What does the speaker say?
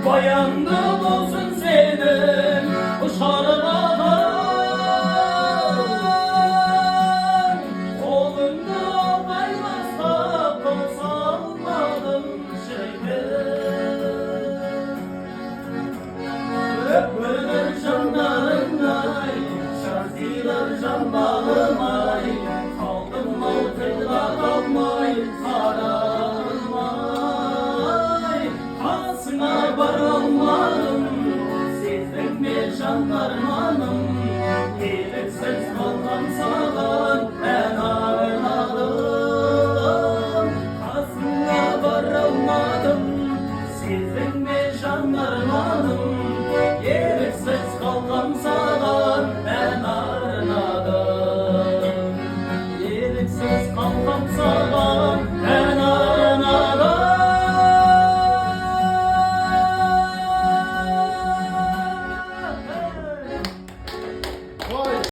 Bayandım olsun sevdim bu şarabada. Oğlumda baymazda konsalmadım şeker. Öpülür canlarımday, şarkılar can bağımay. Kaldım ortada kalmay, kararmay. Kasına var olmadım, sizin bir canlarım